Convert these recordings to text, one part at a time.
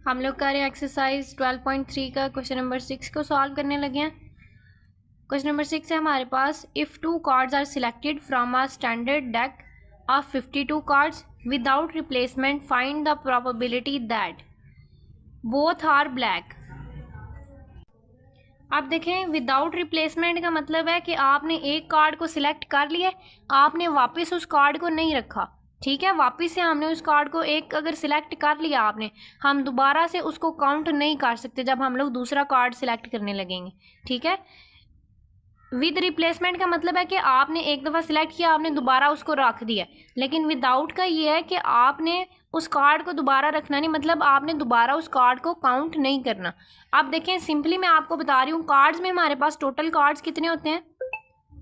हम लोग कर रहे हैं एक्सरसाइज 12.3 का क्वेश्चन नंबर 6 को सॉल्व करने लगे हैं। क्वेश्चन नंबर 6 है हमारे पास, if 2 cards are selected from a standard deck of 52 cards without replacement, find the probability that both are black. अब देखें, विदाउट रिप्लेसमेंट का मतलब है कि आपने एक कार्ड को सिलेक्ट कर लिया, आपने वापस उस कार्ड को नहीं रखा। ठीक है, वापस से हमने उस कार्ड को एक अगर सिलेक्ट कर लिया आपने, हम दोबारा से उसको काउंट नहीं कर सकते जब हम लोग दूसरा कार्ड सिलेक्ट करने लगेंगे। ठीक है, विद रिप्लेसमेंट का मतलब है कि आपने एक दफ़ा सिलेक्ट किया, आपने दोबारा उसको रख दिया। लेकिन विदाउट का ये है कि आपने उस कार्ड को दोबारा रखना नहीं, मतलब आपने दोबारा उस कार्ड को काउंट नहीं करना। अब देखें, सिंपली मैं आपको बता रही हूँ, कार्ड्स में हमारे पास टोटल कार्ड्स कितने होते हैं,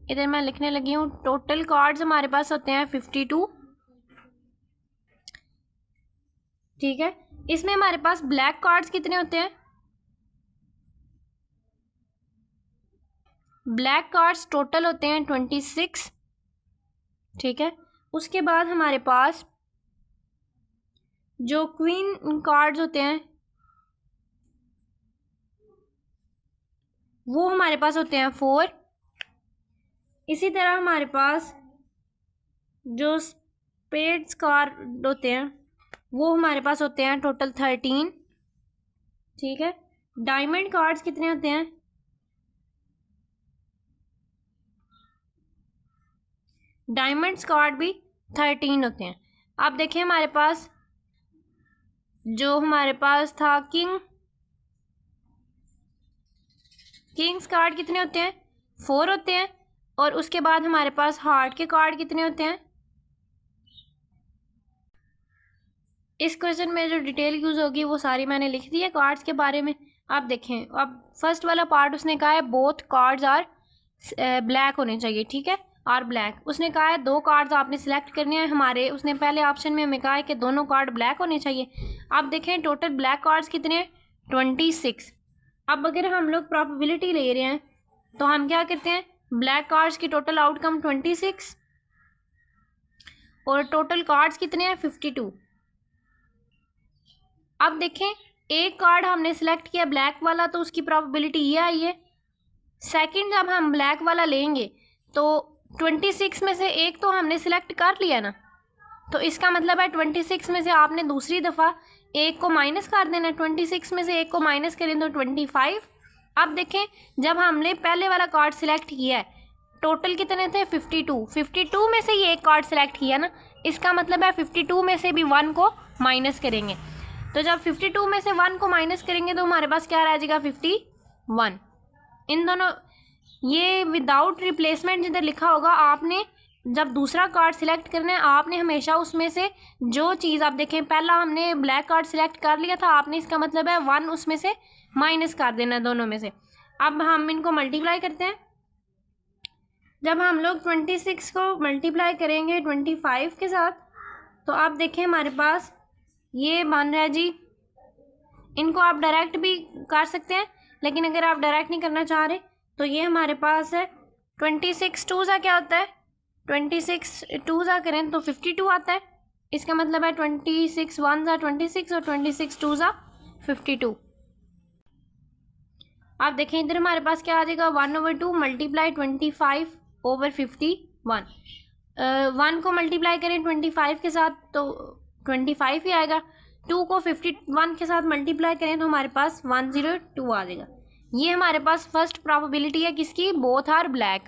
इधर मैं लिखने लगी हूँ। टोटल कार्ड्स हमारे पास होते हैं 52। ठीक है, इसमें हमारे पास ब्लैक कार्ड्स कितने होते हैं, ब्लैक कार्ड्स टोटल होते हैं 26। ठीक है, उसके बाद हमारे पास जो क्वीन कार्ड्स होते हैं वो हमारे पास होते हैं 4। इसी तरह हमारे पास जो स्पेड्स कार्ड होते हैं वो हमारे पास होते हैं टोटल 13। ठीक है, डायमंड कार्ड्स कितने होते हैं, डायमंड्स कार्ड भी 13 होते हैं। अब देखिए, हमारे पास जो हमारे पास था किंग्स कार्ड कितने होते हैं, 4 होते हैं। और उसके बाद हमारे पास हार्ट के कार्ड कितने होते हैं। इस क्वेश्चन में जो डिटेल यूज़ होगी वो सारी मैंने लिख दी है कार्ड्स के बारे में। आप देखें, अब फर्स्ट वाला पार्ट उसने कहा है बोथ कार्ड्स आर ब्लैक होने चाहिए। ठीक है, आर ब्लैक उसने कहा है 2 कार्ड्स आपने सिलेक्ट करने हैं हमारे, उसने पहले ऑप्शन में हमें कहा है कि दोनों कार्ड ब्लैक होने चाहिए। अब देखें, टोटल ब्लैक कार्ड्स कितने हैं, 26। अब अगर हम लोग प्रोबेबिलिटी ले रहे हैं तो हम क्या करते हैं, ब्लैक कार्ड्स की टोटल आउटकम 26 और टोटल कार्ड्स कितने हैं 52। अब देखें, एक कार्ड हमने सिलेक्ट किया ब्लैक वाला तो उसकी प्रोबेबिलिटी ये आई है। सेकंड जब हम ब्लैक वाला लेंगे तो 26 में से एक तो हमने सिलेक्ट कर लिया ना, तो इसका मतलब है 26 में से आपने दूसरी दफ़ा एक को माइनस कर देना। 26 में से एक को माइनस करें तो 25। अब देखें, जब हमने पहले वाला कार्ड सिलेक्ट किया है टोटल कितने थे 52, 52 में से ये एक कार्ड सिलेक्ट किया ना, इसका मतलब है 52 में से भी 1 को माइनस करेंगे। तो जब 52 में से 1 को माइनस करेंगे तो हमारे पास क्या रह जाएगा 51। इन दोनों, ये विदाउट रिप्लेसमेंट जिधर लिखा होगा, आपने जब दूसरा कार्ड सिलेक्ट करना है आपने हमेशा उसमें से जो चीज़, आप देखें पहला हमने ब्लैक कार्ड सिलेक्ट कर लिया था आपने, इसका मतलब है 1 उसमें से माइनस कर देना दोनों में से। अब हम इनको मल्टीप्लाई करते हैं। जब हम लोग 26 को मल्टीप्लाई करेंगे 25 के साथ तो आप देखें हमारे पास ये बन रहा है जी। इनको आप डायरेक्ट भी कर सकते हैं, लेकिन अगर आप डायरेक्ट नहीं करना चाह रहे तो ये हमारे पास है 26 2 सा क्या होता है, 26 2 सा करें तो 52 आता है। इसका मतलब है 26 1 सा 26 और 26 2 सा 52। आप देखें इधर हमारे पास क्या आ जाएगा, 1/2 मल्टीप्लाई 25/51। 1 को मल्टीप्लाई करें 25 के साथ तो 25 ही आएगा। 2 को 51 के साथ मल्टीप्लाई करें तो हमारे पास 102 आ जाएगा। ये हमारे पास फर्स्ट प्रोबेबिलिटी है किसकी, बोथ आर ब्लैक।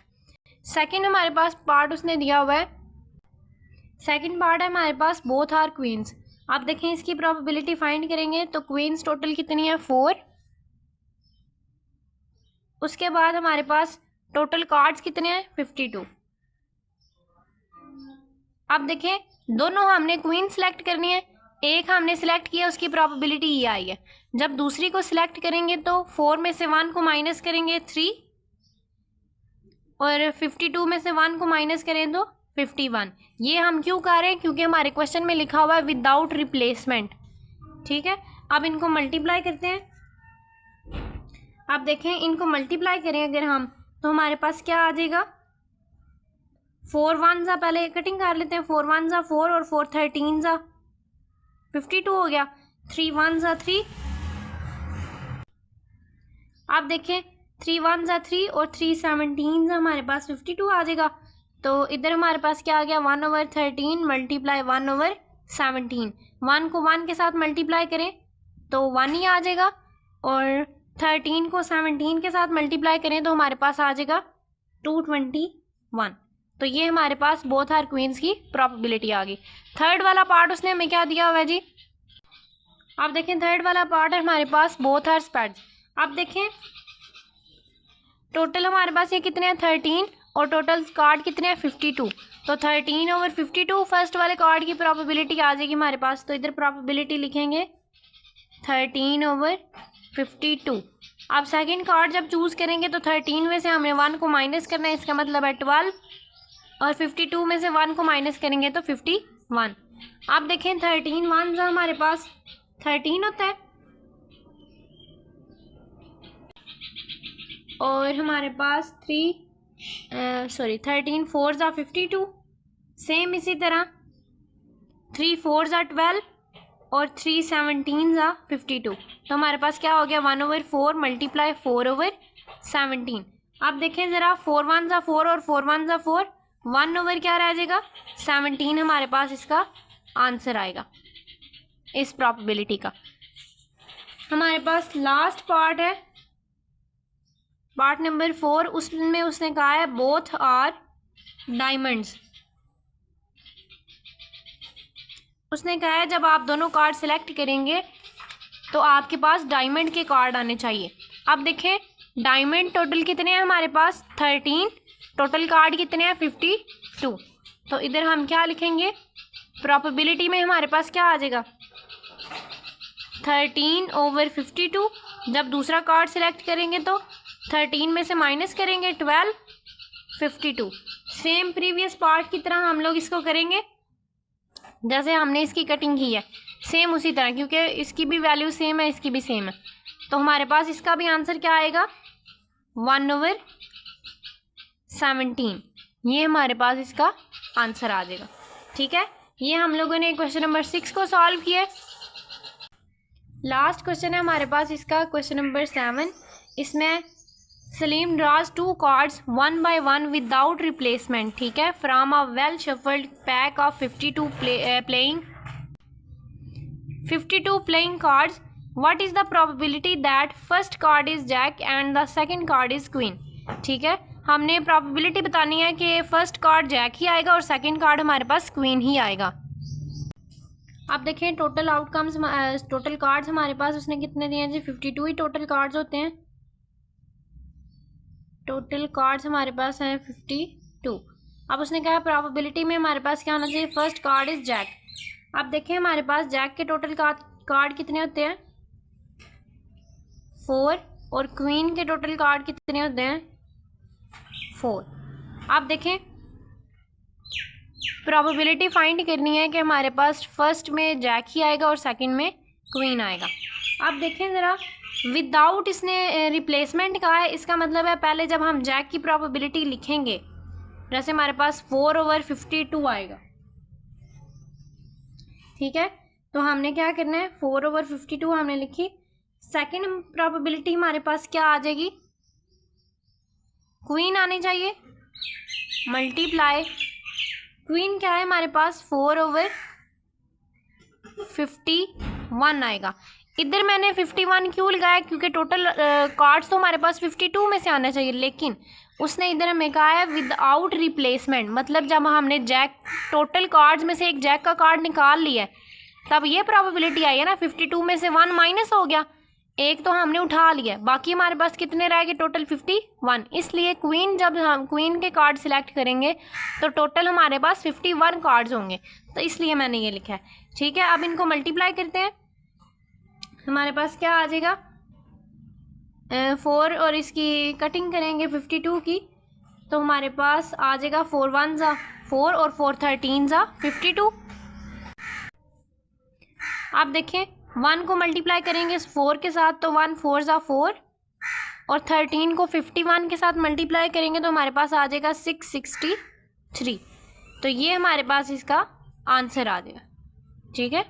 सेकंड हमारे पास पार्ट उसने दिया हुआ है, सेकंड पार्ट है हमारे पास बोथ आर क्वींस। आप देखें इसकी प्रोबेबिलिटी फाइंड करेंगे तो क्वींस टोटल कितनी है 4। उसके बाद हमारे पास टोटल कार्ड्स कितने हैं 52। अब देखें, दोनों हमने क्वीन सेलेक्ट करनी है, एक हमने सिलेक्ट किया उसकी प्रोबेबिलिटी ये आई है। जब दूसरी को सिलेक्ट करेंगे तो 4 में से 1 को माइनस करेंगे 3 और 52 में से 1 को माइनस करें तो 51। ये हम क्यों कर रहे हैं, क्योंकि हमारे क्वेश्चन में लिखा हुआ है विदाउट रिप्लेसमेंट। ठीक है, अब इनको मल्टीप्लाई करते हैं। अब देखें, इनको मल्टीप्लाई करें अगर हम तो हमारे पास क्या आ जाएगा, 4 1 सा, पहले कटिंग कर लेते हैं, 4 1 सा 4 और 4 13 सा 52 हो गया। 3 1 सा 3 आप देखें 3 1 ज़ा 3 और 3 17 हमारे पास 52 आ जाएगा। तो इधर हमारे पास क्या आ गया 1/13 मल्टीप्लाई 1/17। 1 को 1 के साथ मल्टीप्लाई करें तो 1 ही आ जाएगा, और 13 को 17 के साथ मल्टीप्लाई करें तो हमारे पास आ जाएगा 221। तो ये हमारे पास बोथ आर क्वींस की प्रोबेबिलिटी आ गई। थर्ड वाला पार्ट उसने हमें क्या दिया हुआ है जी? आप देखें थर्ड वाला पार्ट है हमारे पास बोथ आर स्पैड्स। आप देखें टोटल हमारे पास ये कितने हैं 13, और टोटल कार्ड कितने हैं 52। तो 13/52 फर्स्ट वाले कार्ड की प्रोबेबिलिटी आ जाएगी हमारे पास। तो इधर प्रोबेबिलिटी लिखेंगे 13/52। आप सेकंड कार्ड जब चूज़ करेंगे तो 13 में से हमने 1 को माइनस करना है, इसका मतलब है 12, और 52 में से 1 को माइनस करेंगे तो 51। आप देखें 13 1 हमारे पास 13 होता है, और हमारे पास 13 4 ज़ा 52। सेम इसी तरह 3 4 ज़ा 12 और 3 17 ज़ा 52। तो हमारे पास क्या हो गया 1/4 मल्टीप्लाई 4/17। अब देखें ज़रा 4 1 ज़ा 4 और 4 1 ज़ा 4, 1 क्या रह जाएगा 17 हमारे पास इसका आंसर आएगा इस प्रोबेबिलिटी का। हमारे पास लास्ट पार्ट है पार्ट नंबर 4, उसमें उसने कहा है बोथ आर डायमंड्स। उसने कहा है जब आप दोनों कार्ड सेलेक्ट करेंगे तो आपके पास डायमंड के कार्ड आने चाहिए। अब देखें डायमंड टोटल कितने हैं हमारे पास 13, टोटल कार्ड कितने हैं 52। तो इधर हम क्या लिखेंगे प्रोबेबिलिटी में हमारे पास क्या आ जाएगा 13/52। जब दूसरा कार्ड सेलेक्ट करेंगे तो 13 में से माइनस करेंगे 12 52। सेम प्रीवियस पार्ट की तरह हम लोग इसको करेंगे जैसे हमने इसकी कटिंग की है, सेम उसी तरह, क्योंकि इसकी भी वैल्यू सेम है इसकी भी सेम है। तो हमारे पास इसका भी आंसर क्या आएगा 1/17। ये हमारे पास इसका आंसर आ जाएगा। ठीक है, ये हम लोगों ने क्वेश्चन नंबर 6 को सॉल्व किया। लास्ट क्वेश्चन है हमारे पास इसका क्वेश्चन नंबर 7। इसमें Salim draws 2 cards 1 by 1 without replacement, ठीक है, from a well shuffled pack of 52 playing cards. What is the probability that first card is jack and the second card is queen. ठीक है, हमने probability बतानी है कि first card Jack ही आएगा और सेकंड कार्ड हमारे पास क्वीन ही आएगा। आप देखें टोटल आउटकम्स, टोटल कार्ड्स हमारे पास उसने कितने दिए हैं जी 52 ही टोटल कार्ड्स होते हैं। टोटल कार्ड्स हमारे पास हैं 52। अब उसने कहा प्रोबेबिलिटी में हमारे पास क्या होना चाहिए फर्स्ट कार्ड इज जैक। आप देखें हमारे पास जैक के टोटल कार्ड कितने होते हैं 4, और क्वीन के टोटल कार्ड कितने होते हैं 4। आप देखें प्रोबेबिलिटी फाइंड करनी है कि हमारे पास फर्स्ट में जैक ही आएगा और सेकंड में क्वीन आएगा। आप देखें ज़रा विदाउट इसने रिप्लेसमेंट कहा है, इसका मतलब है पहले जब हम जैक की प्रोबेबिलिटी लिखेंगे जैसे हमारे पास 4/52 आएगा। ठीक है, तो हमने क्या करना है 4/52 हमने लिखी। सेकंड प्रोबेबिलिटी हमारे पास क्या आ जाएगी क्वीन आनी चाहिए, मल्टीप्लाई क्वीन क्या है हमारे पास 4/51 आएगा। इधर मैंने 51 क्यों लगाया क्योंकि टोटल कार्ड्स तो हमारे पास 52 में से आना चाहिए, लेकिन उसने इधर हमें कहा है विदाउट रिप्लेसमेंट, मतलब जब हमने जैक टोटल कार्ड्स में से एक जैक का कार्ड निकाल लिया है तब ये प्रोबेबिलिटी आई है ना 52 में से 1 माइनस हो गया, एक तो हमने उठा लिया, बाकी हमारे पास कितने रह गए टोटल 51। इसलिए क्वीन जब हम क्वीन के कार्ड सिलेक्ट करेंगे तो टोटल हमारे पास 51 कार्ड्स होंगे, तो इसलिए मैंने ये लिखा है। ठीक है, अब इनको मल्टीप्लाई करते हैं, हमारे पास क्या आ जाएगा 4 और इसकी कटिंग करेंगे 52 की, तो हमारे पास आ जाएगा 4 1 4 और 4 13 52। आप देखें 1 को मल्टीप्लाई करेंगे 4 के साथ तो 1 4 4 और 13 को 51 के साथ मल्टीप्लाई करेंगे तो हमारे पास आ जाएगा 663। तो ये हमारे पास इसका आंसर आ जाएगा। ठीक है।